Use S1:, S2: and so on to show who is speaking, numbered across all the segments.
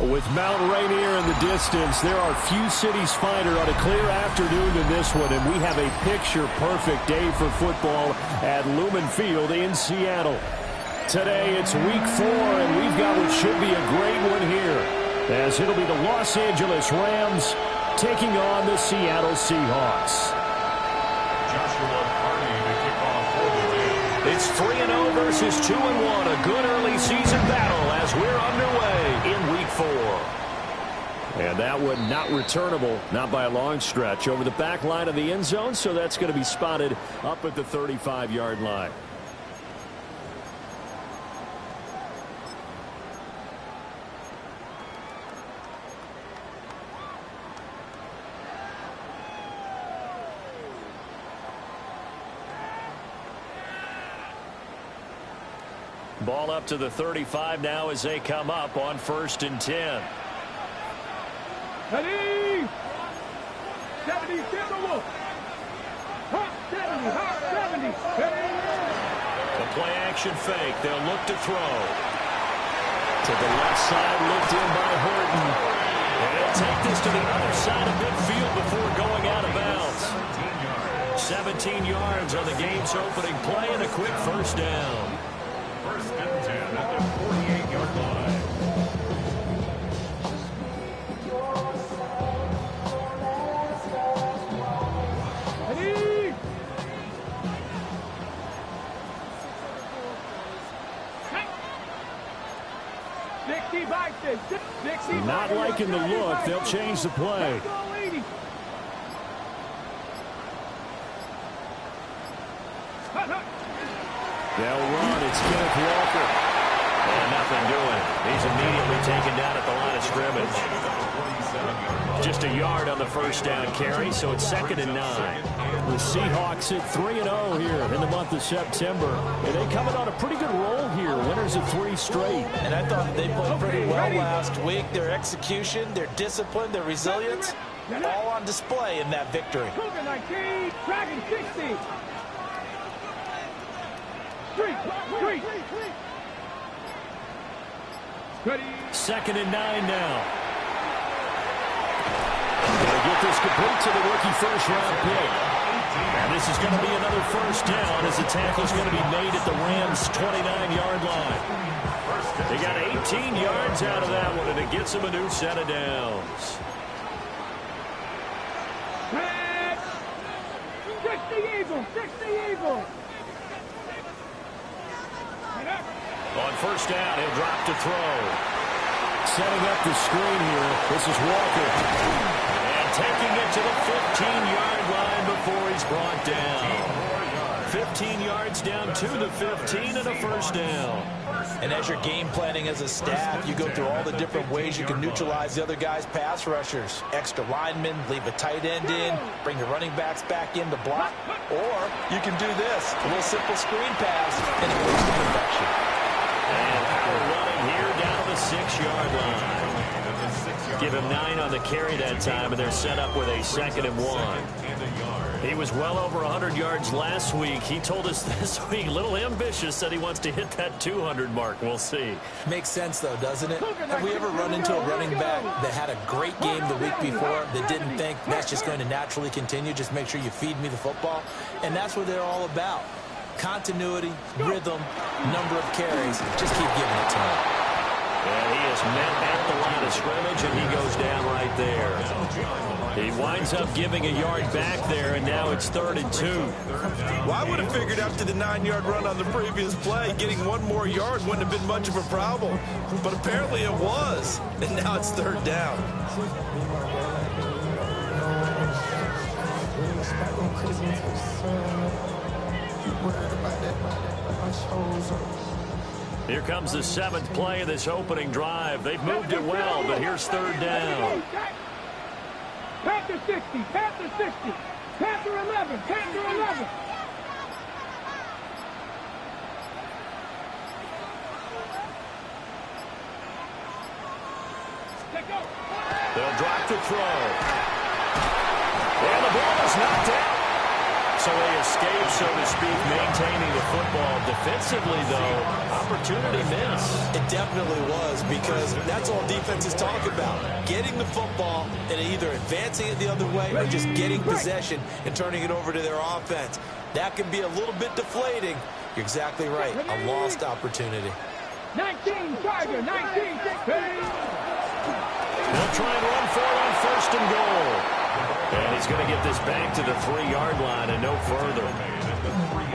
S1: With Mount Rainier in the distance, there are few cities finer on a clear afternoon than this one, and we have a picture-perfect day for football at Lumen Field in Seattle. Today, it's Week 4, and we've got what should be a great one here, as it'll be the Los Angeles Rams taking on the Seattle Seahawks. It's 3-0 versus 2-1, a good early season battle as we're underway in Week 4. And that one not returnable, not by a long stretch, over the back line of the end zone, so that's going to be spotted up at the 35-yard line. Ball up to the 35 now as they come up on 1st and 10.
S2: Ready? 70, 70. Hot 70, hot 70.
S1: The play action fake. They'll look to throw. To the left side, looked in by Horton. And he'll take this to the other side of midfield before going out of bounds. 17 yards on the game's opening play and a quick first down.
S3: 1st and 10 at the 48-yard line.
S2: Ready?
S1: Not liking the look. They'll change the play. They'll run. It's Kenneth Walker. And nothing doing. He's immediately taken down at the line of scrimmage. Just a yard on the first down carry, so it's 2nd and 9. The Seahawks at 3-0 here in the month of September. And they coming on a pretty good roll here. Winners of 3 straight.
S4: And I thought they played pretty well last week. Their execution, their discipline, their resilience, all on display in that victory.
S2: Cougar 19, Dragon 60. 3. Ready.
S1: 2nd and 9 now. Going to get this complete to the rookie first-round pick. And this is going to be another first down as the tackle's going to be made at the Rams' 29-yard line. They got 18 yards out of that one, and it gets them a new set of downs.
S2: 60 Eagles, 60 Eagles.
S1: On first down, he'll drop to throw. Setting up the screen here. This is Walker. And taking it to the 15-yard line before he's brought down. 15 yards down to the 15 and a first down.
S4: And as you're game planning as a staff, you go through all the different ways you can neutralize the other guy's pass rushers. Extra linemen, leave a tight end in, bring the running backs back in to block. Or you can do this, a little simple screen pass, and it goes to perfection.
S1: And power running here down the 6-yard line. Give him 9 on the carry that time, and they're set up with a 2nd and 1. He was well over 100 yards last week. He told us this week, a little ambitious, said he wants to hit that 200 mark. We'll see.
S4: Makes sense, though, doesn't it? Have we ever run into a running back that had a great game the week before that didn't think that's just going to naturally continue? Just make sure you feed me the football. And that's what they're all about. Continuity, rhythm, number of carries. Just keep giving it to him.
S1: And he is met at the line of scrimmage, and he goes down right there. He winds up giving a yard back there, and now it's 3rd and 2.
S4: Well, I would have figured after the 9-yard run on the previous play, getting one more yard wouldn't have been much of a problem. But apparently it was, and now it's 3rd down.
S1: Here comes the 7th play of this opening drive. They've moved it well, but here's 3rd down.
S2: Panther 60, Panther 60, Panther 11, Panther 11.
S1: They'll drop the throw. And the ball is knocked out. So they escape, so to speak, maintaining the football. Defensively, though, opportunity missed.
S4: It definitely was, because that's all defenses talk about. Getting the football and either advancing it the other way or just getting possession and turning it over to their offense. That can be a little bit deflating. You're exactly right. A lost opportunity.
S2: 19, Tiger, 19, 16.
S1: They'll try and run for it on 1st and goal. And he's going to get this back to the 3-yard line and no further.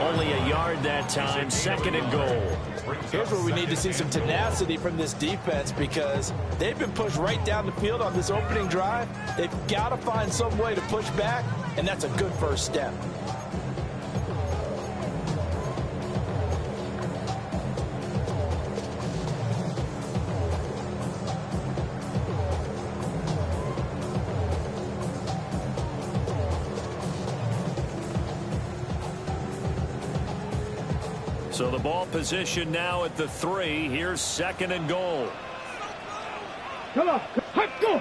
S1: Only a yard that time, 2nd and goal.
S4: Here's where we need to see some tenacity from this defense, because they've been pushed right down the field on this opening drive. They've got to find some way to push back, and that's a good first step.
S1: So the ball position now at the 3. Here's 2nd and goal.
S2: Come on, let's go.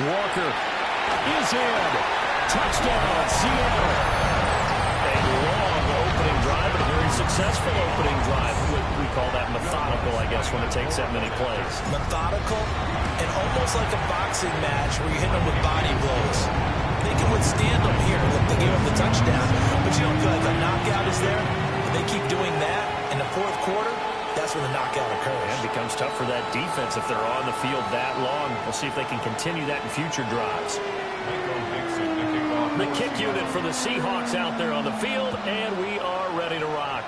S1: Walker is in. Touchdown, Seattle. A long opening drive, but a very successful opening drive. We call that methodical, I guess, when it takes that many plays.
S4: Methodical and almost like a boxing match where you hit them with body blows. They can withstand them here. Look, they gave up the touchdown, but you don't feel like a knockout is there. If they keep doing that in the 4th quarter, that's when the knockout occurs.
S1: And it becomes tough for that defense if they're on the field that long. We'll see if they can continue that in future drives. The kick unit for the Seahawks out there on the field, and we are ready to rock.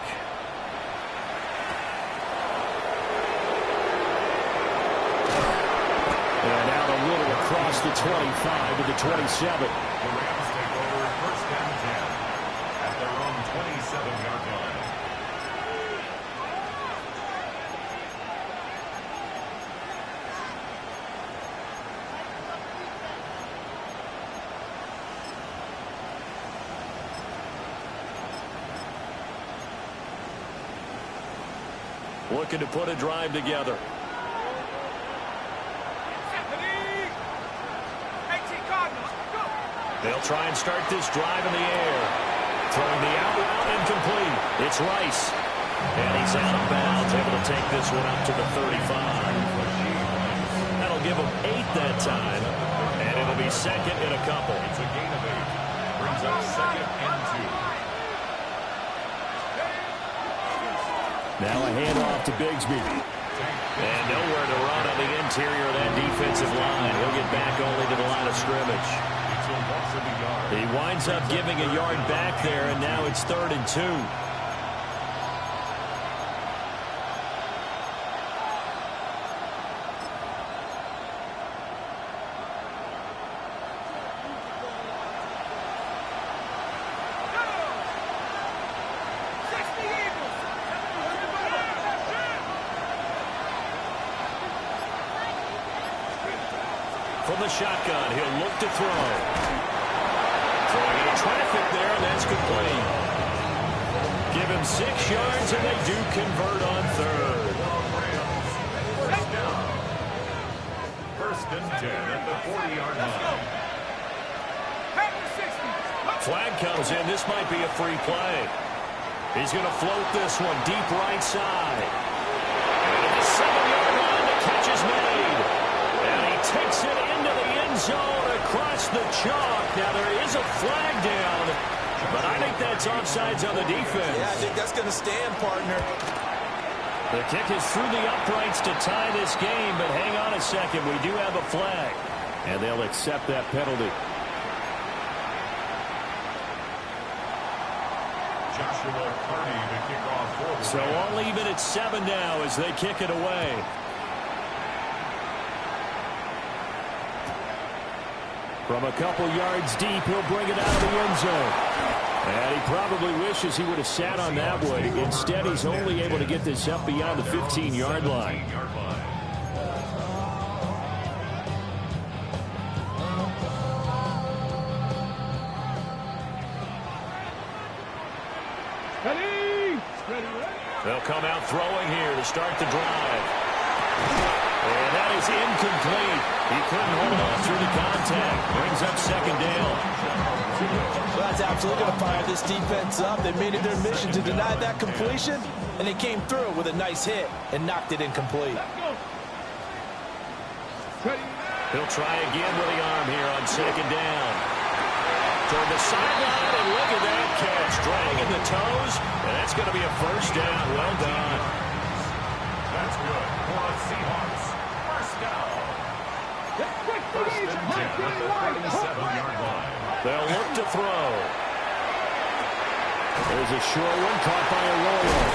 S1: And out a little across the 25 to the 27.
S3: The Rams take over 1st and 10 at their own 27-yard line.
S1: Looking to put a drive together. They'll try and start this drive in the air. Throwing the out route incomplete. It's Rice. And he's out of bounds, able to take this one up to the 35. That'll give him 8 that time. And it'll be 2nd and a couple.
S3: It's a gain of 8. Brings up 2nd and 2.
S1: Now a handoff to Bigsby. And nowhere to run on the interior of that defensive line. He'll get back only to the line of scrimmage. He winds up giving a yard back there, and now it's 3rd and 2. From the shotgun, he'll look to throw. Throwing into traffic there, and that's complete. Give him 6 yards, and they do convert on 3rd.
S3: First and 10 at the 40-yard line.
S1: Flag comes in. This might be a free play. He's going to float this one deep right side. And at the 7-yard line, the catch is made. And he takes it into the end zone across the chalk. Now there is a flag down, But I think that's offsides on the defense.
S4: Yeah, I think that's going to stand, partner.
S1: The kick is through the uprights to tie this game, but hang on a second. We do have a flag, and they'll accept that penalty.
S3: Joshua Carney to kick off for the
S1: So all even at 7 now as they kick it away. From a couple yards deep, he'll bring it out of the end zone. And he probably wishes he would have sat on that one. Instead, he's only able to get this up beyond the 15-yard line. They'll come out throwing here to start the drive. And that is incomplete. He couldn't hold on through the contact. Brings up second down.
S4: Well, that's absolutely going to fire this defense up. They made it their mission to deny that completion, and they came through with a nice hit and knocked it incomplete.
S1: He'll try again with the arm here on second down. Toward the sideline, and look at that catch. Dragging the toes, and that's going to be a first down. Well done.
S3: That's good for the Seahawks. First down. First and 10 at the 37-yard line.
S1: They'll look to throw. There's a short one caught by a roller.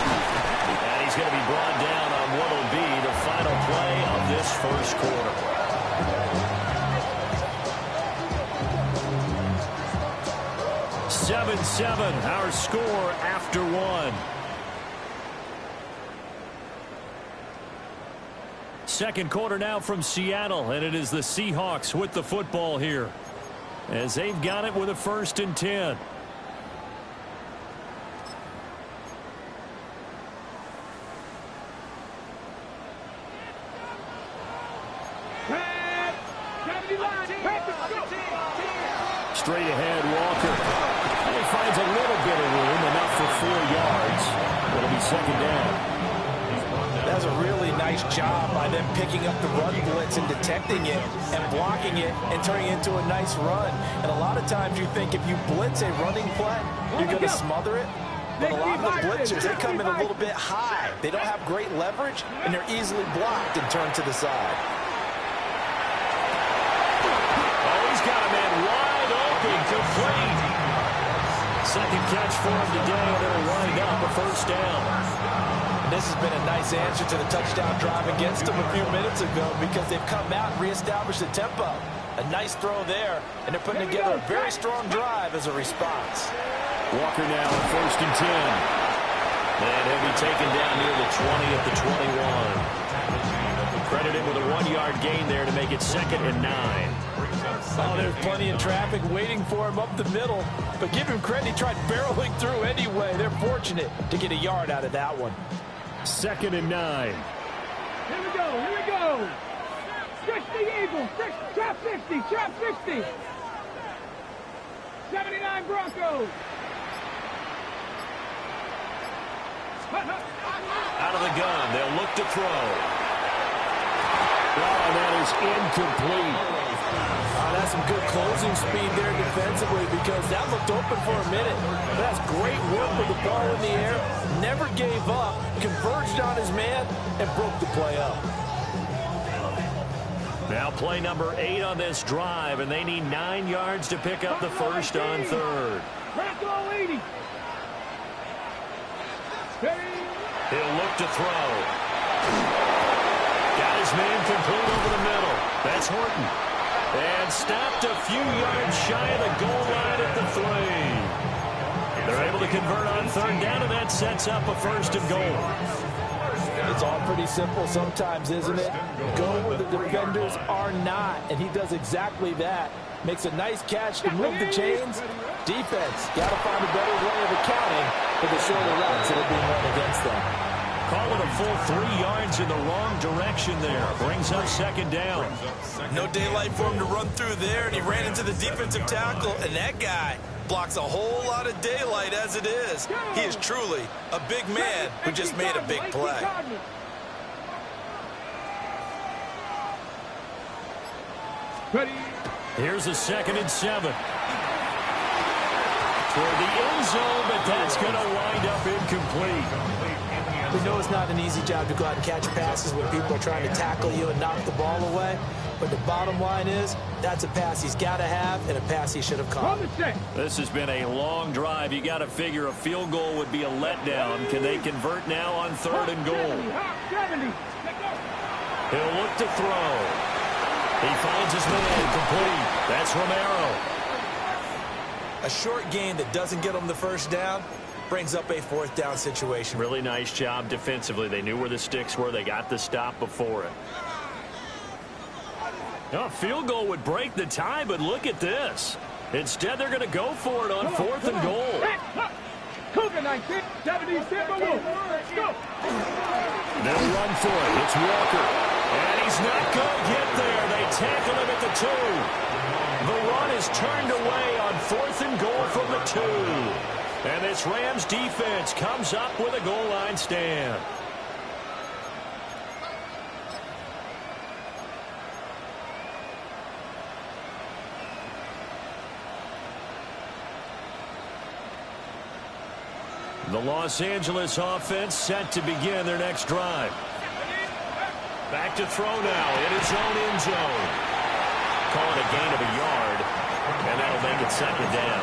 S1: And he's going to be brought down on what will be the final play of this first quarter. Seven, our score after one. Second quarter now from Seattle, and it is the Seahawks with the football here, as they've got it with a 1st and 10. Straight ahead, Walker. And he finds a little bit of room, enough for 4 yards. It'll be second down.
S4: That's a really nice job by them picking up the run blitz and detecting it and blocking it and turning it into a nice run. And a lot of times you think if you blitz a running play, you're going to smother it. But a lot of the blitzers, they come in a little bit high. They don't have great leverage, and they're easily blocked and turned to the side.
S1: Oh, he's got a man wide open, complete. Second catch for him today, and it'll wind up a first down.
S4: And this has been a nice answer to the touchdown drive against them a few minutes ago because they've come out and reestablished the tempo. A nice throw there, and they're putting together a very strong drive as a response.
S1: Walker now on 1st and 10. And he'll be taken down near the 20 at the 21. Credit him with a 1-yard gain there to make it 2nd and 9.
S4: Oh, there's plenty of traffic waiting for him up the middle. But give him credit, he tried barreling through anyway. They're fortunate to get a yard out of that one.
S1: 2nd and 9.
S2: Here we go. Stretch the Eagles. Trap 50. 79 Broncos.
S1: Out of the gun, they'll look to throw. Oh, that is incomplete.
S4: That's some good closing speed there defensively because that looked open for a minute. That's great work with the ball in the air. Never gave up, converged on his man, and broke the play up.
S1: Now play number 8 on this drive, and they need 9 yards to pick up the first on 3rd. He'll look to throw. Got his man complete over the middle. That's Horton. And stopped a few yards shy of the goal line at the 3. They're able to convert on 3rd down, and that sets up a 1st and goal.
S4: It's all pretty simple sometimes, isn't it? Go where the defenders are not, and he does exactly that. Makes a nice catch to move the chains. Defense, got to find a better way of accounting for the shorter routes that are being run against them.
S1: Call it a full 3 yards in the wrong direction there. Brings up 2nd down.
S4: No daylight for him to run through there, and he ran into the defensive tackle, and that guy blocks a whole lot of daylight as it is. He is truly a big man who just made a big play.
S1: Here's a 2nd and 7. toward the end zone, but that's going to wind up incomplete.
S4: We know it's not an easy job to go out and catch passes when people are trying to tackle you and knock the ball away. But the bottom line is, that's a pass he's got to have and a pass he should have caught.
S1: This has been a long drive. You got to figure a field goal would be a letdown. Can they convert now on 3rd and goal? He'll look to throw. He finds his man complete. That's Romero.
S4: A short gain that doesn't get him the first down brings up a 4th down situation.
S1: Really nice job defensively. They knew where the sticks were. They got the stop before it. A field goal would break the tie, but look at this. Instead, they're going to go for it on 4th and goal.
S2: Cougar 1977. Let's go.
S1: They'll run for it. It's Walker. And he's not going to get there. They tackle him at the 2. The run is turned away on 4th and goal from the 2. And this Rams defense comes up with a goal line stand. The Los Angeles offense set to begin their next drive. Back to throw now in his own end zone. Call it a gain of a yard, and that'll make it 2nd down.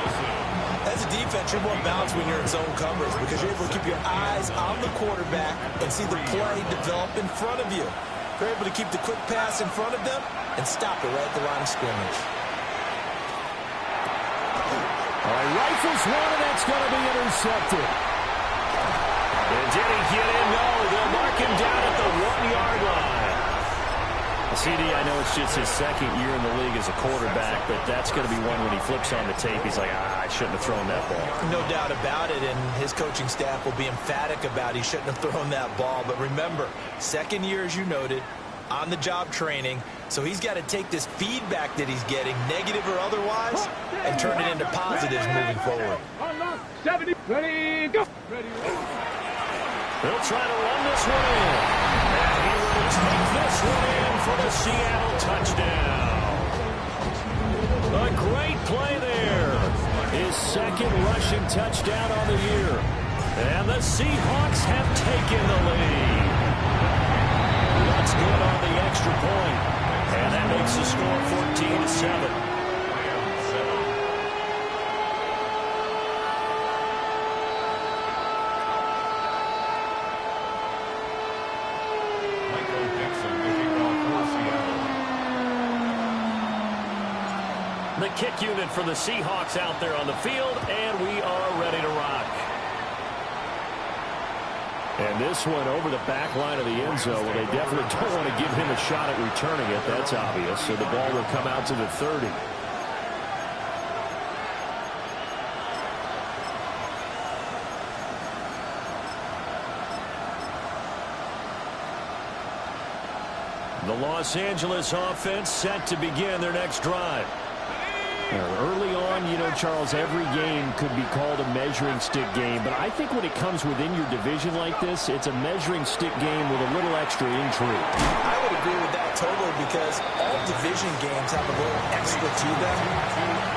S4: As a defense, you're more balanced when you're in zone coverage because you're able to keep your eyes on the quarterback and see the play develop in front of you. You're able to keep the quick pass in front of them and stop it right at the line of scrimmage.
S1: All right, rifles one, and that's going to be intercepted. And did he get in? No, they'll mark him down at the 1-yard line. CD, I know it's just his 2nd year in the league as a quarterback, but that's going to be one when he flips on the tape. He's like, I shouldn't have thrown that ball.
S4: No doubt about it, and his coaching staff will be emphatic about he shouldn't have thrown that ball. But remember, 2nd year, as you noted, on-the-job training, so he's got to take this feedback that he's getting, negative or otherwise, and turn it into positives moving forward.
S2: 70, ready, go.
S1: They'll try to run this one in. And he will take this one in for the Seattle touchdown. A great play there. His 2nd rushing touchdown on the year. And the Seahawks have taken the lead. That's good on the extra point. And that makes the score 14-7. The kick unit for the Seahawks out there on the field, and we are ready to rock. And this one over the back line of the end zone. Well, they definitely don't want to give him a shot at returning it. That's obvious. So the ball will come out to the 30. The Los Angeles offense set to begin their next drive. Early on, you know, Charles, every game could be called a measuring stick game, but I think when it comes within your division like this, it's a measuring stick game with a little extra intrigue.
S4: I would agree with that totally because all division games have a little extra to them,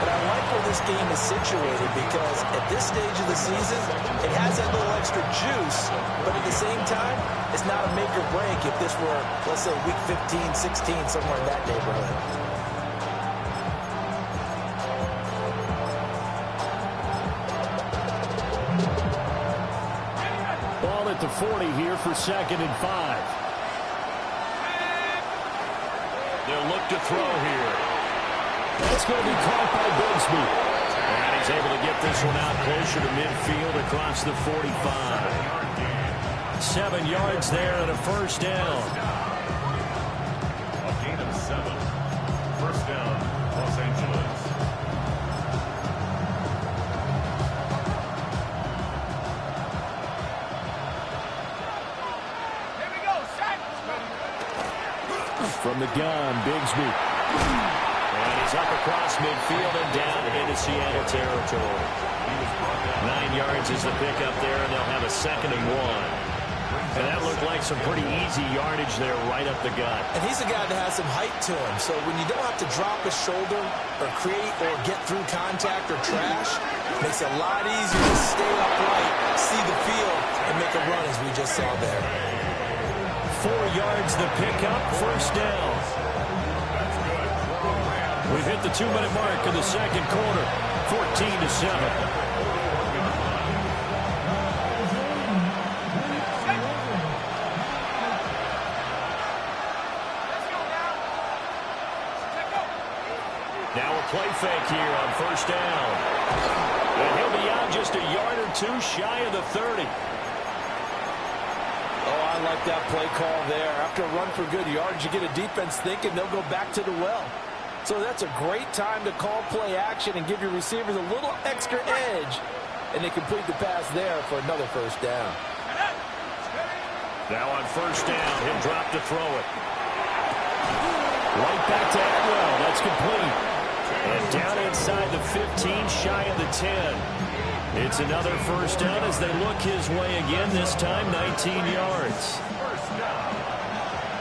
S4: but I like where this game is situated because at this stage of the season, it has that little extra juice, but at the same time, it's not a make or break if this were, let's say, week 15, 16, somewhere in that neighborhood.
S1: At the 40 here for 2nd and 5. They'll look to throw here. That's going to be caught by Bigsby. And he's able to get this one out closer to midfield across the 45. 7 yards there and a 1st down.
S3: A gain of 7. 1st down, Los Angeles.
S1: From the gun, Bigsby. And he's up across midfield and down into Seattle territory. 9 yards is the pickup there, and they'll have a 2nd and 1. And that looked like some pretty easy yardage there right up the gut.
S4: And he's a guy that has some height to him. So when you don't have to drop a shoulder or create or get through contact or trash, it makes it a lot easier to stay upright, see the field, and make a run as we just saw there.
S1: 4 yards the pickup, first down. We've hit the 2-minute mark in the second quarter, 14-7. Now a play fake here on first down. And he'll be out just a yard or two shy of the 30.
S4: Oh, I like that play call there. After a run for good yards, you get a defense thinking they'll go back to the well. So that's a great time to call play action and give your receivers a little extra edge. And they complete the pass there for another first down.
S1: Now on first down, he'll drop to throw it. Right back to Atwell. That's complete. And down inside the 15, shy of the 10. It's another first down as they look his way again, this time 19 yards.
S3: First down.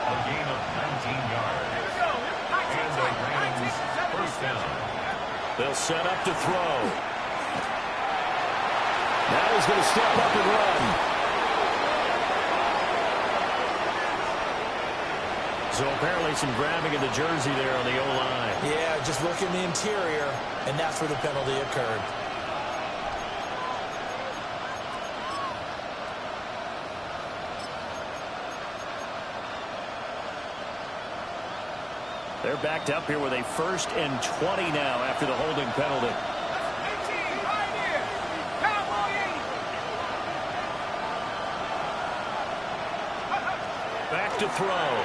S3: A gain of 19 yards. And the Rams first down.
S1: They'll set up to throw. Now he's going to step up and run. So apparently some grabbing of the jersey there on the O-line.
S4: Yeah, just look in the interior, and that's where the penalty occurred.
S1: They're backed up here with a 1st and 20 now after the holding penalty. Back to throw.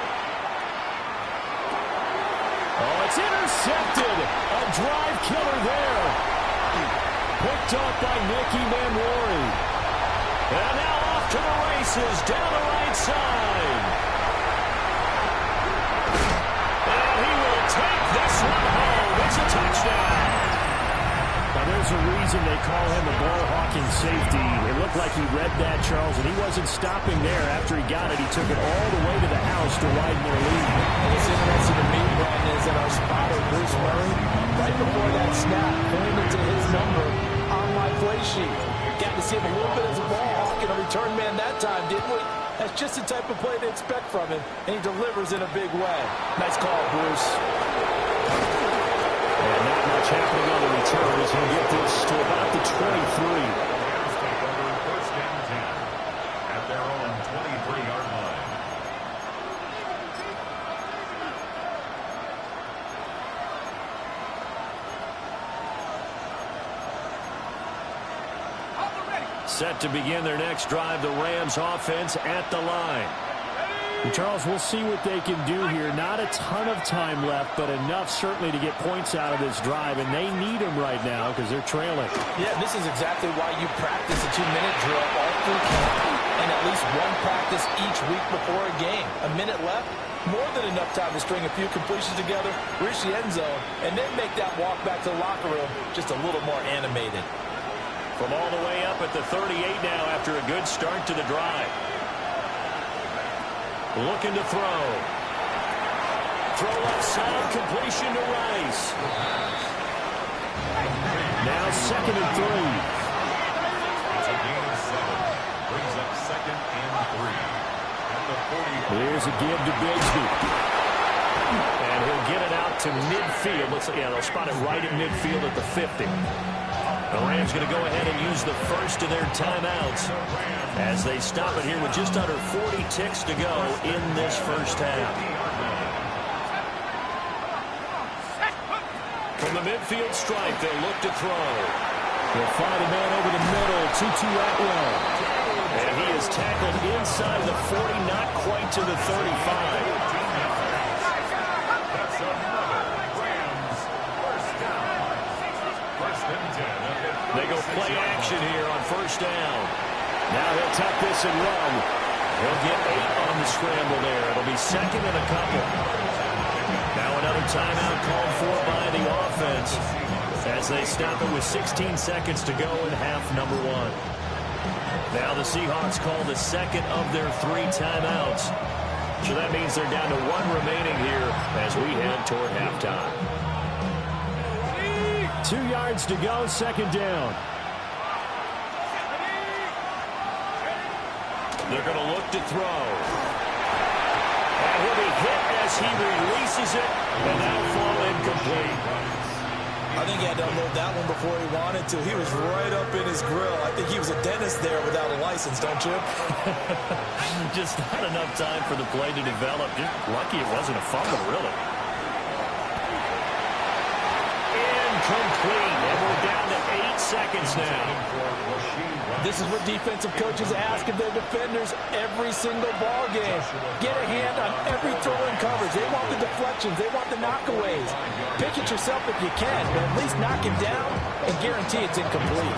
S1: Oh, it's intercepted. A drive killer there. Picked up by Nicky Manwari. And now off to the races down the right side. And he will take this one home. It's a touchdown. Now, there's a reason they call him a ball-hawking safety. It looked like he read that, Charles, and he wasn't stopping there. After he got it, he took it all the way to the house to widen their lead.
S4: And what's interesting to me, Brandon, is that our spotter, Bruce Murray, right before that snap, pointed to his number on my play sheet. Got to see him a little bit as a ball hawk and a return man that time, didn't we? That's just the type of play to expect from him, and he delivers in a big way. Nice call, Bruce.
S1: And not much happening on the return as we get this to about the 23.
S3: Rams take over first and 10 at their own 23-yard line.
S1: Set to begin their next drive, the Rams offense at the line. And Charles, we'll see what they can do here. Not a ton of time left, but enough certainly to get points out of this drive, and they need them right now because they're trailing.
S4: Yeah, this is exactly why you practice a 2-minute drill all through camp and at least one practice each week before a game. A minute left, more than enough time to string a few completions together, reach the end zone, and then make that walk back to the locker room just a little more animated.
S1: From all the way up at the 38 now after a good start to the drive. Looking to throw. Throw left side, completion to Rice. Now 2nd and 3.
S3: It's a gain of 7. Brings up 2nd and 3. At the 40.
S1: Here's a give to Bigsby. And he'll get it out to midfield. They'll spot it right at midfield at the 50. The Rams going to go ahead and use the first of their timeouts as they stop it here with just under 40 ticks to go in this first half. From the midfield stripe, they'll look to throw. They'll find a man over the middle, Tutu Atwell. And he is tackled inside the 40, not quite to the 35. They go play action here on first down. Now he'll tuck this and run. He'll get 8 on the scramble there. It'll be 2nd and a couple. Now another timeout called for by the offense as they stop it with 16 seconds to go in half number 1. Now the Seahawks call the second of their 3 timeouts. So that means they're down to 1 remaining here as we head toward halftime. 2 yards to go, second down. They're going to look to throw. And he'll be hit as he releases it, and that'll fall incomplete.
S4: I think he had to unload that one before he wanted to. He was right up in his grill. I think he was a dentist there without a license, don't you?
S1: Just not enough time for the play to develop. Just lucky it wasn't a fumble, really. Incomplete, and we're down to 8 seconds now.
S4: This is what defensive coaches ask of their defenders every single ball game. Get a hand on every throw in coverage. They want the deflections. They want the knockaways. Pick it yourself if you can, but at least knock him down and guarantee it's incomplete.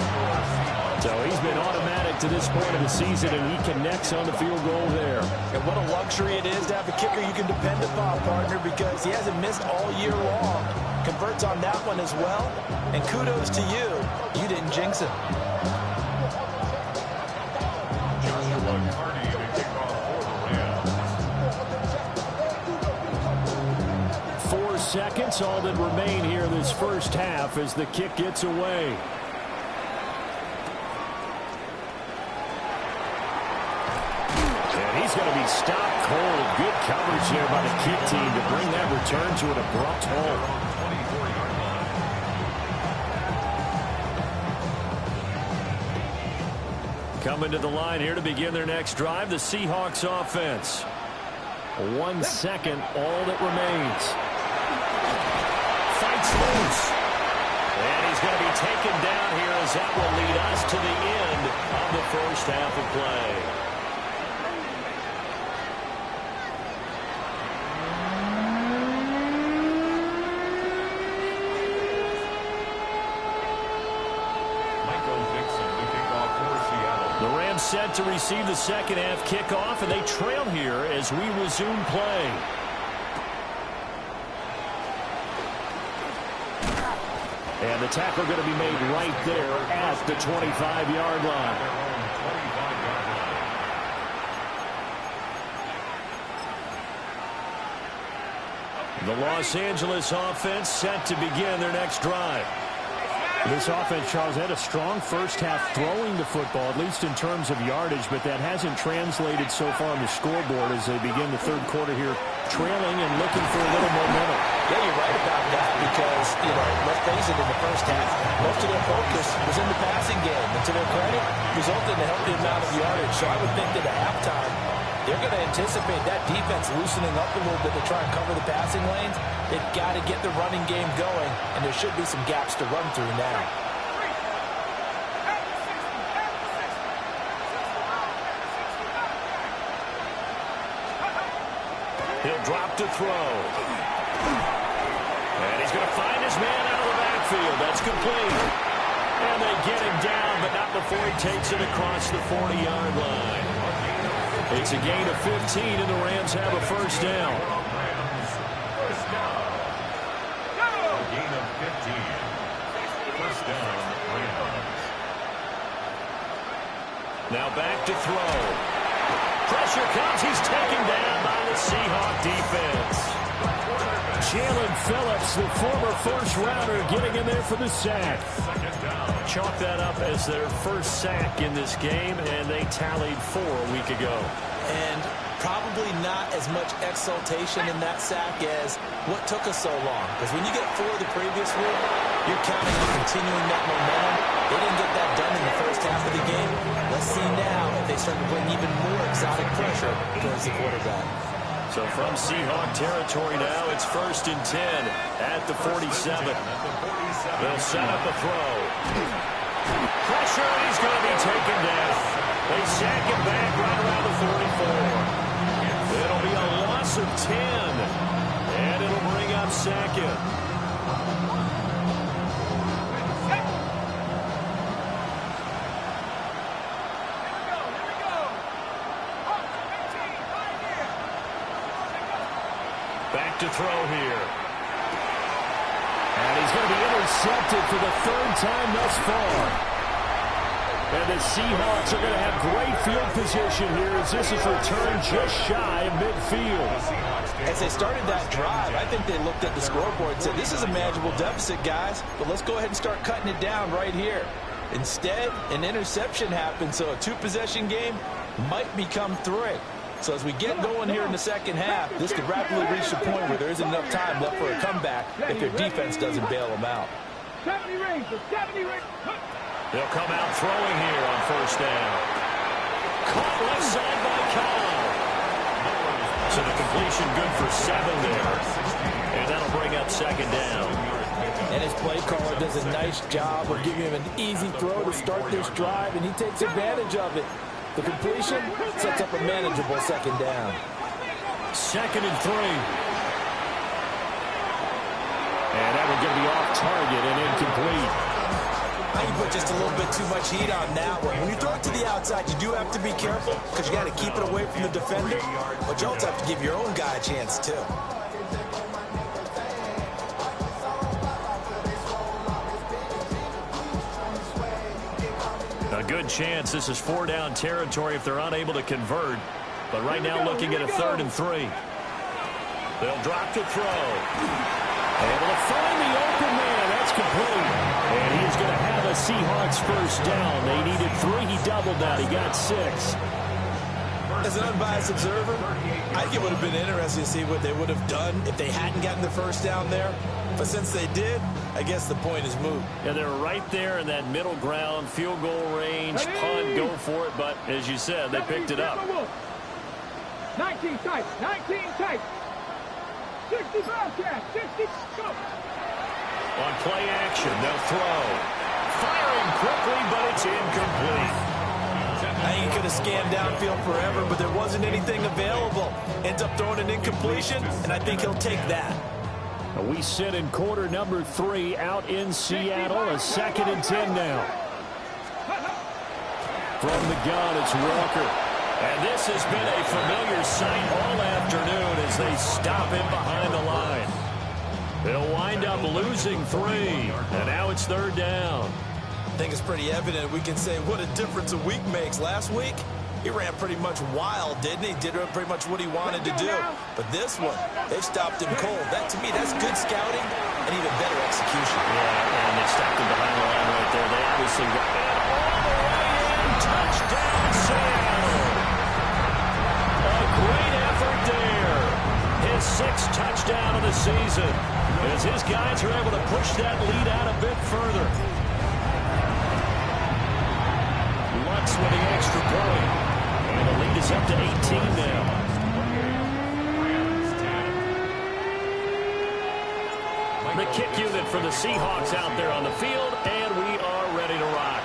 S1: So he's been automatic to this point of the season, and he connects on the field goal there.
S4: And what a luxury it is to have a kicker you can depend upon, partner, because he hasn't missed all year long. Converts on that one as well. And kudos to you. You didn't jinx him.
S1: 4 seconds, all that remain here in this first half as the kick gets away. And he's going to be stopped cold. Good coverage there by the kick team to bring that return to an abrupt halt. Coming to the line here to begin their next drive, the Seahawks offense. 1 second, all that remains. Fights loose. And he's going to be taken down here as that will lead us to the end of the first half of play. Set to receive the second half kickoff, and they trail here as we resume play. And the tackle going to be made right there at the 25-yard line. The Los Angeles offense set to begin their next drive. This offense, Charles, had a strong first half throwing the football, at least in terms of yardage, but that hasn't translated so far on the scoreboard as they begin the third quarter here, trailing and looking for a little momentum.
S4: Yeah, you're right about that because, let's face it, in the first half, most of their focus was in the passing game. And to their credit, resulted in a healthy amount of yardage. So I would think that at halftime, they're going to anticipate that defense loosening up a little bit to try and cover the passing lanes. They've got to get the running game going, and there should be some gaps to run through now.
S1: He'll drop to throw. And he's going to find his man out of the backfield. That's complete. And they get him down, but not before he takes it across the 40-yard line. It's a gain of 15, and the Rams have a first down.
S3: First down. Gain of 15. First down, Rams.
S1: Now back to throw. Pressure comes. He's taken down by the Seahawk defense. Jalen Phillips, the former first-rounder, getting in there for the sack. Chalk that up as their first sack in this game, and they tallied 4 a week ago.
S4: And probably not as much exultation in that sack as what took us so long. Because when you get 4 the previous week, you're counting on continuing that momentum. They didn't get that done in the first half of the game. Let's see now if they start to bring even more exotic pressure towards the quarterback.
S1: So from Seahawk territory now, it's 1st and 10 at the 47. They'll set up a throw. Pressure, and he's going to be taken down. They sack him back right around the 44. It'll be a loss of 10, and it'll bring up 2nd. Back to throw here. And he's going to be intercepted for the 3rd time thus far. And the Seahawks are going to have great field position here as this is returned just shy of midfield.
S4: As they started that drive, I think they looked at the scoreboard and said, this is a manageable deficit, guys, but let's go ahead and start cutting it down right here. Instead, an interception happened, so a two-possession game might become three. So as we get going here in the second half, this could rapidly reach the point where there isn't enough time left for a comeback if your defense doesn't bail them out.
S2: 70 rings, 70 rings.
S1: They'll come out throwing here on first down. Caught left side by Kyle. So the completion good for 7 there. And that'll bring up second down.
S4: And his play caller does a nice job of giving him an easy throw to start this drive, and he takes advantage of it. The completion sets up a manageable second down.
S1: 2nd and 3. And that will get me off target and incomplete.
S4: I can put just a little bit too much heat on that one. When you throw it to the outside, you do have to be careful because you got to keep it away from the defender, but you also have to give your own guy a chance too.
S1: A good chance this is 4-down territory if they're unable to convert. But right now looking at a 3rd and 3. They'll drop to throw. Able to find the open man. That's complete. And he's going to have a Seahawks first down. They needed 3. He doubled that. He got 6.
S4: As an unbiased observer, I think it would have been interesting to see what they would have done if they hadn't gotten the first down there. But since they did, I guess the point is moot.
S1: Yeah, they're right there in that middle ground, field goal range, punt, go for it. But as you said, they picked it up.
S2: 19 tight, 19 tight. 60 Bobcat, 60, go.
S1: On play action, they'll throw. Firing quickly, but it's incomplete.
S4: I think he could have scanned downfield forever, but there wasn't anything available. Ends up throwing an incompletion, and I think he'll take that.
S1: We sit in quarter number 3 out in Seattle. A 2nd and 10 now. From the gun, it's Walker. And this has been a familiar sight all afternoon as they stop him behind the line. They'll wind up losing 3. And now it's 3rd down.
S4: I think it's pretty evident. We can say what a difference a week makes. Last week, he ran pretty much wild, didn't he? Did pretty much what he wanted to do. But this one, they stopped him cold. That, to me, that's good scouting and even better execution.
S1: Yeah, and they stopped him behind the line right there. They obviously got it all the way in. Touchdown, Seattle. A great effort there. His 6th touchdown of the season as his guys are able to push that lead out a bit further. Lutz with the extra point. And the lead is up to 18 now. The kick unit for the Seahawks out there on the field, and we are ready to rock.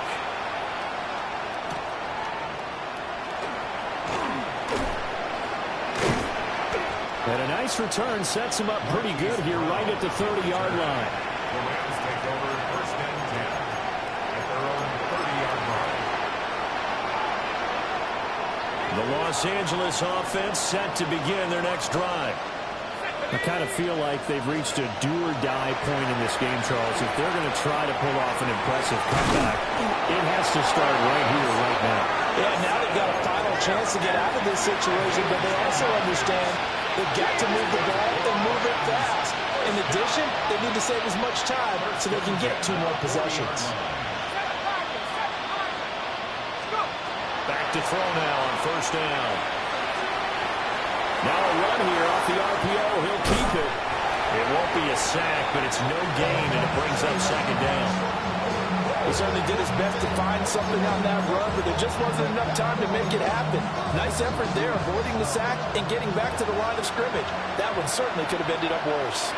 S1: And a nice return sets him up pretty good here right at the 30-yard line.
S3: The Rams take over 1st and 10 at their own 30-yard line.
S1: The Los Angeles offense set to begin their next drive. I kind of feel like they've reached a do-or-die point in this game, Charles. If they're going to try to pull off an impressive comeback, it has to start right here, right now.
S4: Yeah, now they've got a final chance to get out of this situation, but they also understand they've got to move the ball and move it fast. In addition, they need to save as much time so they can get 2 more possessions.
S1: Back to throw now on first down. Now a run here off the RPO. He'll keep it. It won't be a sack, but it's no gain, and it brings up second down.
S4: He certainly did his best to find something on that run, but there just wasn't enough time to make it happen. Nice effort there, avoiding the sack and getting back to the line of scrimmage. That one certainly could have ended up worse.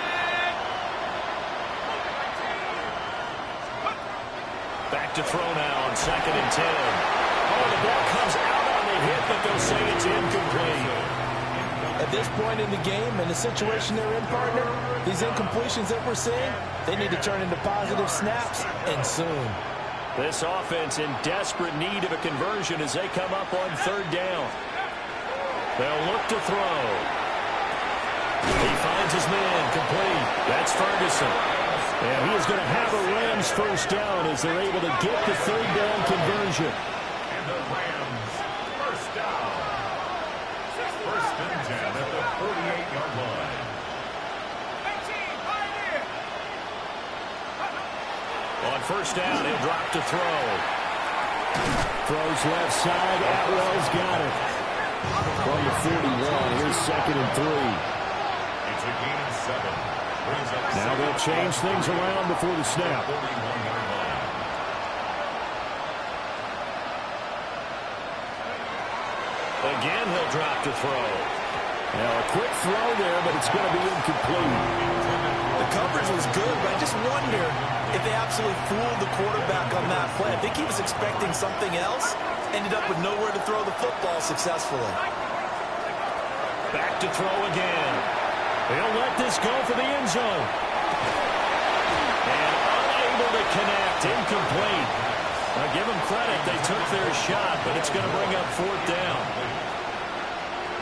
S1: Back to throw now on 2nd and 10. Oh, the ball comes out on the hit, but they'll say it's incomplete.
S4: At this point in the game and the situation they're in, partner, these incompletions that we're seeing, they need to turn into positive snaps, and soon.
S1: This offense in desperate need of a conversion as they come up on 3rd down. They'll look to throw. He finds his man complete. That's Ferguson. And he is going to have a Rams first down as they're able to get the third down conversion.
S3: And the Rams first down. First and 10 at the 48-yard line.
S1: On first down, he'll drop to throw. Throws left side. Atwell's got it. From the 41, here's 2nd and 3.
S3: It's a gain of 7.
S1: Now they'll change things around before the snap. Again, he'll drop to throw. Now a quick throw there, but it's going to be incomplete.
S4: The coverage was good, but I just wonder if they absolutely fooled the quarterback on that play. I think he was expecting something else. Ended up with nowhere to throw the football successfully.
S1: Back to throw again. He'll let this go for the end zone. And unable to connect. Incomplete. Now give them credit. They took their shot, but it's going to bring up 4th down.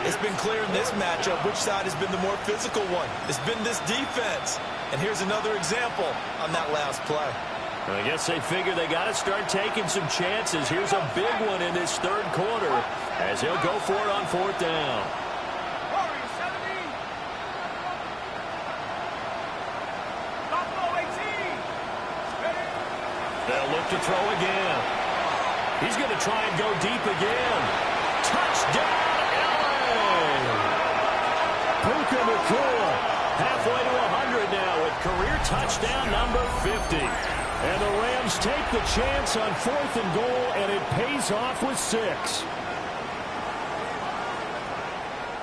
S4: It's been clear in this matchup which side has been the more physical one. It's been this defense. And here's another example on that last play.
S1: I guess they figure they got to start taking some chances. Here's a big one in this third quarter as he'll go for it on 4th down. They'll look to throw again. He's going to try and go deep again. Touchdown, LA! Puka Nacua halfway to 100 now with career touchdown number 50. And the Rams take the chance on 4th and goal, and it pays off with 6.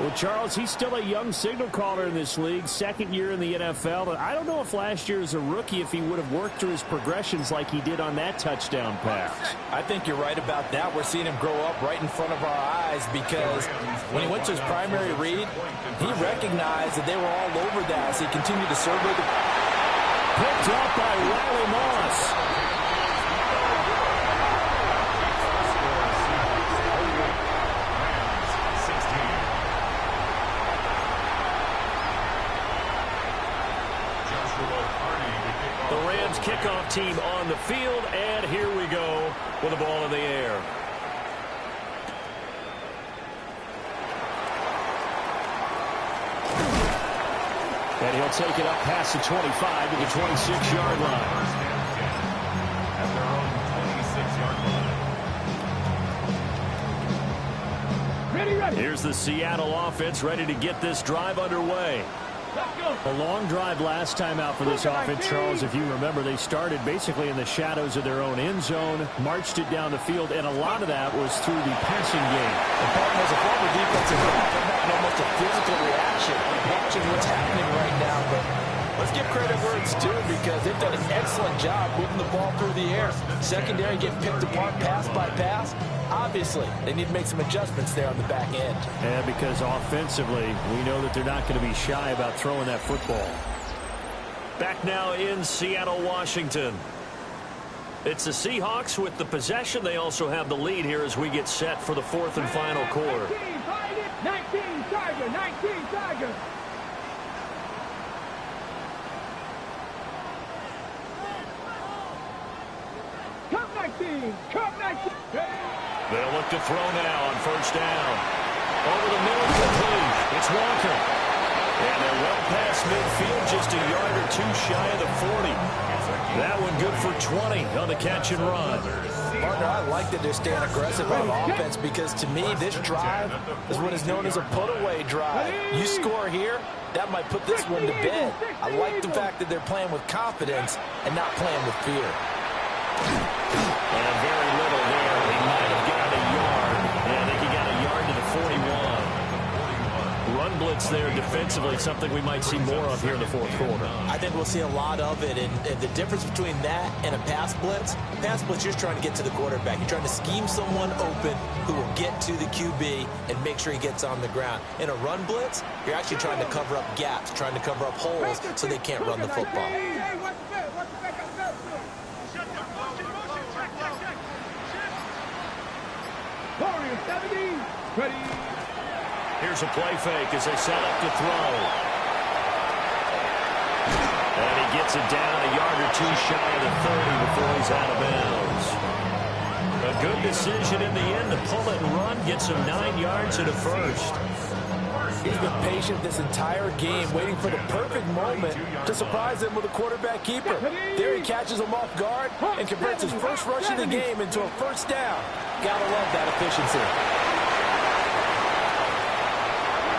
S1: Well, Charles, he's still a young signal caller in this league, 2nd year in the NFL. But I don't know if last year as a rookie, if he would have worked through his progressions like he did on that touchdown pass.
S4: I think you're right about that. We're seeing him grow up right in front of our eyes because when he went to his primary read, he recognized that they were all over that as he continued to survey the...
S1: Picked up by Riley Moss. Kickoff team on the field, and here we go with the ball in the air. And he'll take it up past the 25 to the 26-yard line.
S3: At their own 26-yard line.
S2: Ready.
S1: Here's the Seattle offense ready to get this drive underway. A long drive last time out for this offense, Charles. If you remember, they started basically in the shadows of their own end zone, marched it down the field, and a lot of that was through the passing game.
S4: As a former defensive back, I'm having almost a physical reaction watching what's happening right now. But let's give credit where it's due because they've done an excellent job moving the ball through the air. Secondary getting picked apart pass by pass. Obviously, they need to make some adjustments there on the back end.
S1: Yeah, because offensively, we know that they're not going to be shy about throwing that football. Back now in Seattle, Washington. It's the Seahawks with the possession. They also have the lead here as we get set for the 4th and final quarter.
S2: 19 Tigers. Come 19.
S1: They'll look to throw now on first down. Over the middle, complete. It's Walker. And they're well past midfield, just a yard or two shy of the 40. That one good for 20 on the catch and run.
S4: Partner, I like that they're staying aggressive on offense because to me, this drive is what is known as a put-away drive. You score here, that might put this one to bed. I like the fact that they're playing with confidence and not playing with fear.
S1: And very little there. He might have got a yard. Yeah, I think he got a yard to the 41. Run blitz there defensively, something we might see more of here in the 4th quarter.
S4: I think we'll see a lot of it. And the difference between that and a pass blitz, you're just trying to get to the quarterback. You're trying to scheme someone open who will get to the QB and make sure he gets on the ground. In a run blitz, you're actually trying to cover up gaps, trying to cover up holes so they can't run the football.
S2: Ready.
S1: Here's a play fake as they set up to throw. And he gets it down a yard or two shy of the 30 before he's out of bounds. A good decision in the end to pull it and run, get some 9 yards and a first.
S4: He's been patient this entire game, waiting for the perfect moment to surprise him with a quarterback keeper. There he catches him off guard and converts his first rush of the game into a first down. Gotta love that efficiency.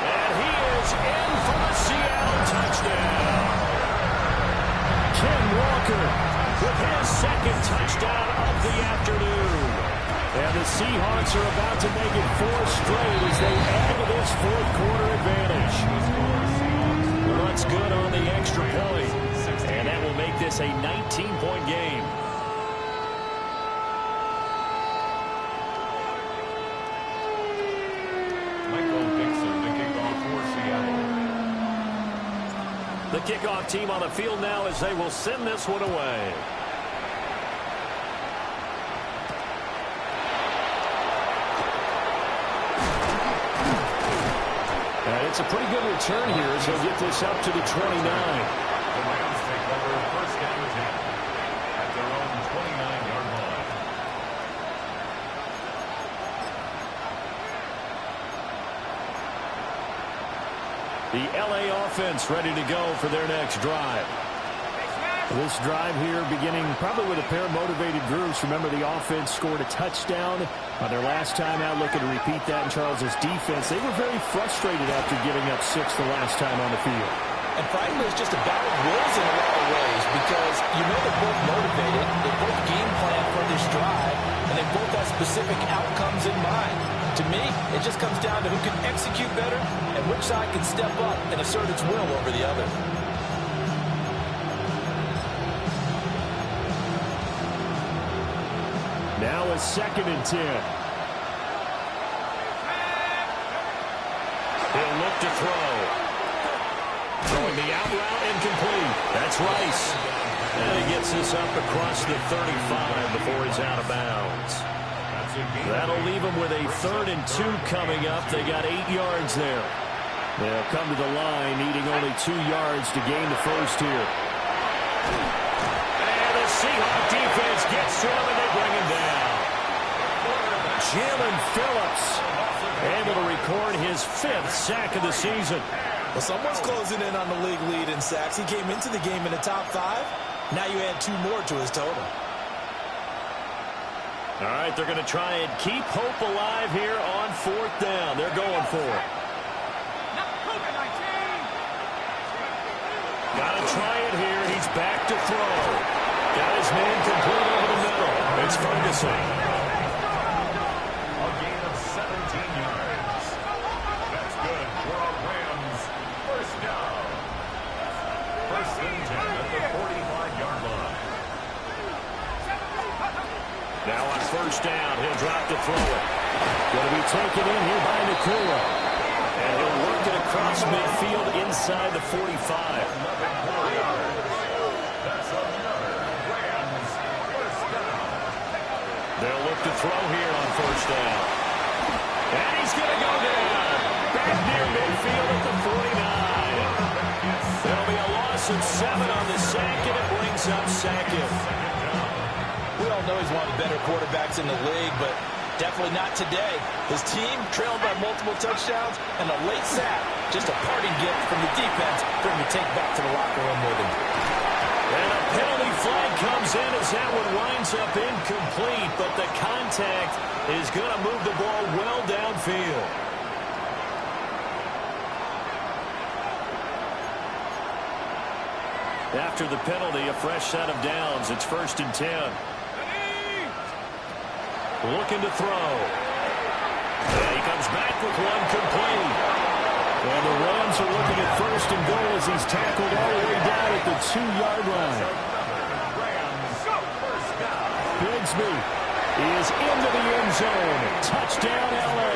S1: And he is in for a Seattle touchdown. Ken Walker with his second touchdown of the afternoon. And the Seahawks are about to make it 4 straight as they add to this fourth quarter advantage. Runs good on the extra point. And that will make this a 19-point game. The kickoff team on the field now as they will send this one away. And it's a pretty good return here as he'll get this up to the 29.
S3: The Rams take over first down and 10 at their own 29-yard line.
S1: The LA offense ready to go for their next drive. This drive here beginning probably with a pair of motivated groups. Remember, the offense scored a touchdown on their last time out, looking to repeat that in Charles's defense. They were very frustrated after giving up 6 the last time on the field.
S4: And frankly, it's just a battle of wills in a lot of ways because you know they're both motivated, they both game plan for this drive, and they both have specific outcomes in mind. To me, it just comes down to who can execute better and which side can step up and assert its will over the other.
S1: Now a 2nd and 10. He'll look to throw. Throwing the out route incomplete. That's Rice. And he gets this up across the 35 before he's out of bounds. That'll leave him with a 3rd and 2 coming up. They got 8 yards there. They'll come to the line needing only 2 yards to gain the first here. And the Seahawk defense gets to him and they bring him down. Jalen Phillips able to record his 5th sack of the season.
S4: Well, someone's closing in on the league lead in sacks. He came into the game in the top 5. Now you add 2 more to his total.
S1: All right, they're going to try and keep hope alive here on 4th down. They're going for it. Got to try it here. He's back to throw. Got his man complete over the middle. It's Ferguson.
S3: A gain of 17 yards. That's good for a Rams first down. First and 10 at the 45-yard line.
S1: Now on first down, he'll drop to throw it. Going to be taken in here by Nakua. And he'll work it across midfield inside the 45.
S3: That's another Rams first down.
S1: They'll look to throw here on first down. And he's going to go down. Back near midfield at the 49. There'll be a loss of 7 on the sack, and it brings up Sackett.
S4: We all know he's one of the better quarterbacks in the league, but definitely not today. His team trailed by multiple touchdowns, and a late sack, just a parting gift from the defense for him to take back to the locker room with him.
S1: And a penalty flag comes in as that one winds up incomplete, but the contact is going to move the ball well downfield. After the penalty, a fresh set of downs. It's 1st and 10. Looking to throw. And he comes back with one complete. And the Rams are looking at 1st and goal as he's tackled all the way down at the 2-yard line. Bigsby is into the end zone. Touchdown, LA.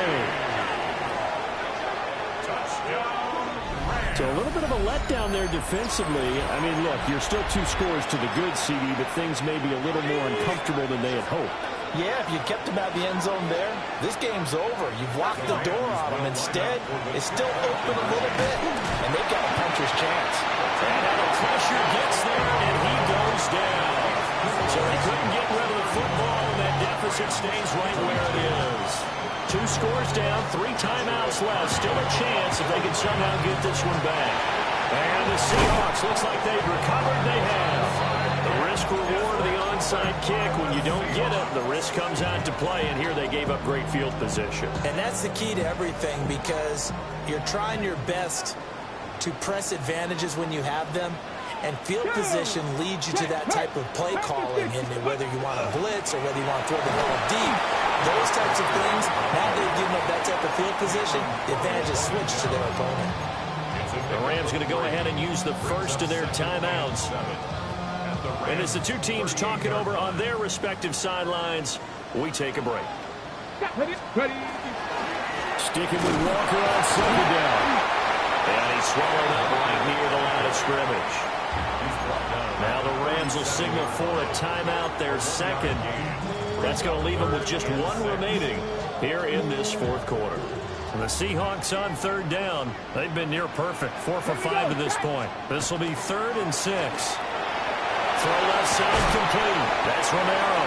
S1: So a little bit of a letdown there defensively. I mean, look, you're still 2 scores to the good, CD, but things may be a little more uncomfortable than they had hoped.
S4: Yeah, if you kept him out of the end zone there, this game's over. You've locked the door on him. Instead, it's still open a little bit, and they've got a puncher's chance.
S1: And now the pressure gets there, and he goes down. So they couldn't get rid of the football, and that deficit stays right where it is. 2 scores down, 3 timeouts left. Still a chance if they can somehow get this one back. And the Seahawks, looks like they've recovered. They have. The risk-reward of the onside kick. When you don't get it, the risk comes out to play, and here they gave up great field position.
S4: And that's the key to everything, because you're trying your best to press advantages when you have them, and field position leads you to that type of play calling, and whether you want to blitz or whether you want to throw the ball deep, those types of things, now they've given up that type of field position, the advantage is switched to their opponent.
S1: The Rams going to go ahead and use the first of their timeouts. And as the two teams talk it over on their respective sidelines, we take a break. Sticking with Walker on second down. And he's swallowed up right near the line of scrimmage. Now the Rams will signal for a timeout, their second. That's going to leave them with just 1 remaining here in this 4th quarter. And the Seahawks on 3rd down. They've been near perfect, 4 for 5 to this point. This will be 3rd and 6. Throw left side complete. That's Romero.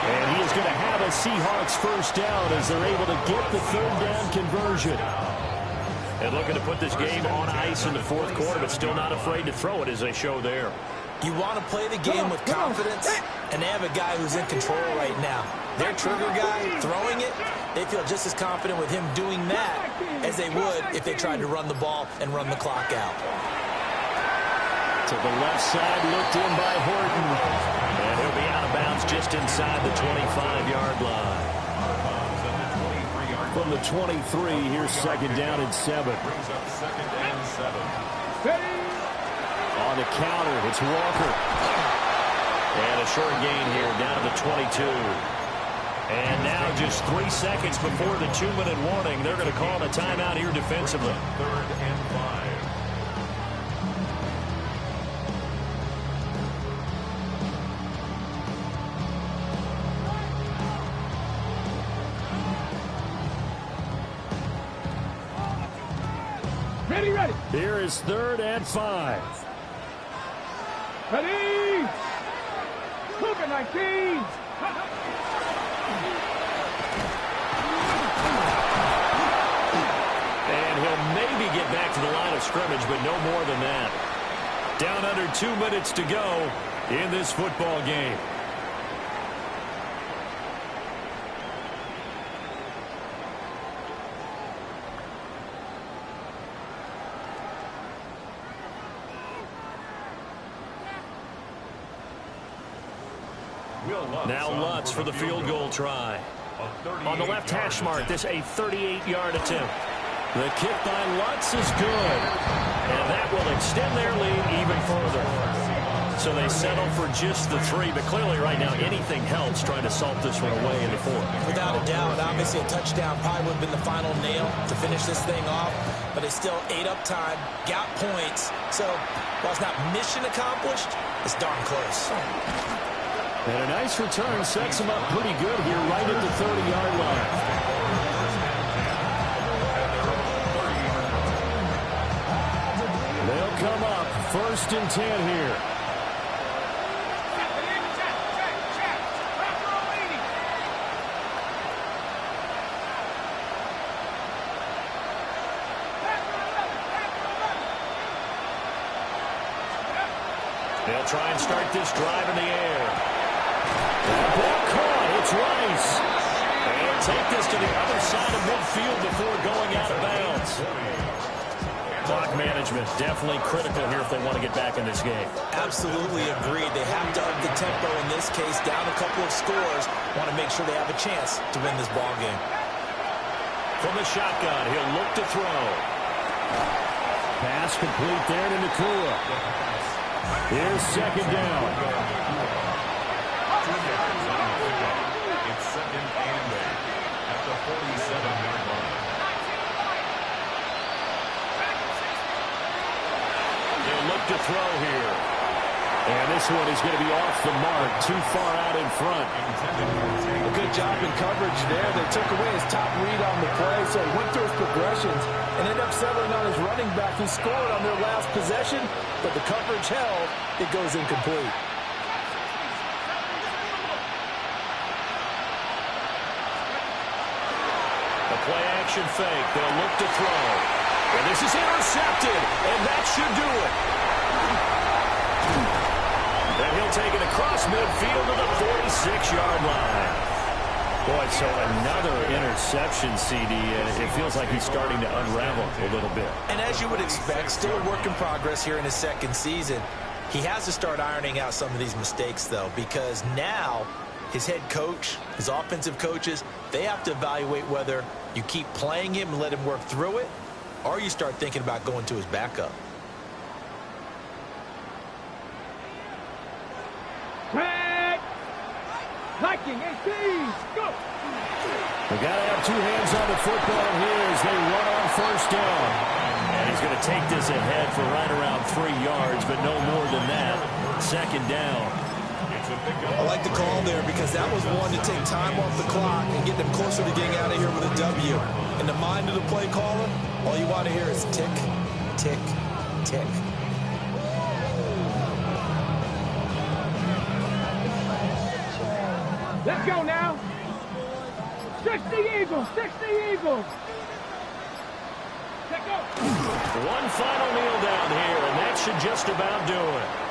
S1: And he is going to have a Seahawks first down as they're able to get the 3rd down conversion. And looking to put this game on ice in the 4th quarter, but still not afraid to throw it as they show there.
S4: You want to play the game with confidence, and they have a guy who's in control right now. Their trigger guy throwing it, they feel just as confident with him doing that as they would if they tried to run the ball and run the clock out.
S1: To the left side, looked in by Horton. And he'll be out of bounds just inside the 25-yard line. From the 23, here's 2nd down and 7. On the counter, it's Walker. And a short gain here down to the 22. And now just 3 seconds before the 2-minute warning, they're going to call a timeout here defensively.
S3: 3rd and 5.
S2: Ready.
S1: Here is 3rd and 5.
S2: Ready. Look at 19.
S1: And he'll maybe get back to the line of scrimmage, but no more than that. Down under 2 minutes to go in this football game. Now Lutz for the field goal try. On the left hash mark, this a 38-yard attempt. The kick by Lutz is good. And that will extend their lead even further. So they settle for just the 3, but clearly right now anything helps trying to salt this one away in the 4th.
S4: Without a doubt, obviously a touchdown probably would have been the final nail to finish this thing off, but they still ate up time, got points. So while it's not mission accomplished, it's darn close.
S1: And a nice return sets him up pretty good here right at the 30-yard line. They'll come up 1st and 10 here. They'll try and start this drive in the air. That ball caught. It's Rice. And take this to the other side of midfield before going out of bounds. Clock management definitely critical here if they want to get back in this game.
S4: Absolutely agreed. They have to up the tempo in this case, down a couple of scores. Want to make sure they have a chance to win this ball game.
S1: From the shotgun, he'll look to throw. Pass complete there to Nakua. Here's 2nd down.
S3: It's 2nd and 8 at the 47-yard line.
S1: They'll look to throw here. And this one is going to be off the mark, too far out in front.
S4: A good job in coverage there. They took away his top read on the play, so he went through his progressions and ended up settling on his running back who scored on their last possession, but the coverage held. It goes incomplete.
S1: The play action fake. They'll look to throw. And this is intercepted, and that should do it. Then he'll take it across midfield to the 46-yard line. Boy, so another interception, CD. It feels like he's starting to unravel a little bit.
S4: And as you would expect, still a work in progress here in his second season. He has to start ironing out some of these mistakes, though, because now his head coach, his offensive coaches, they have to evaluate whether you keep playing him and let him work through it, or you start thinking about going to his backup.
S2: Tag! Liking 18! Go!
S1: They've got to have two hands on the football here as they run on first down. And he's going to take this ahead for right around 3 yards, but no more than that. Second down.
S4: I like the call there because that was one to take time off the clock and get them closer to getting out of here with a W. In the mind of the play caller, all you want to hear is tick, tick, tick.
S2: Let's go now! 60 Eagles! 60 Eagles! Let's go!
S1: One final kneel down here, and that should just about do it.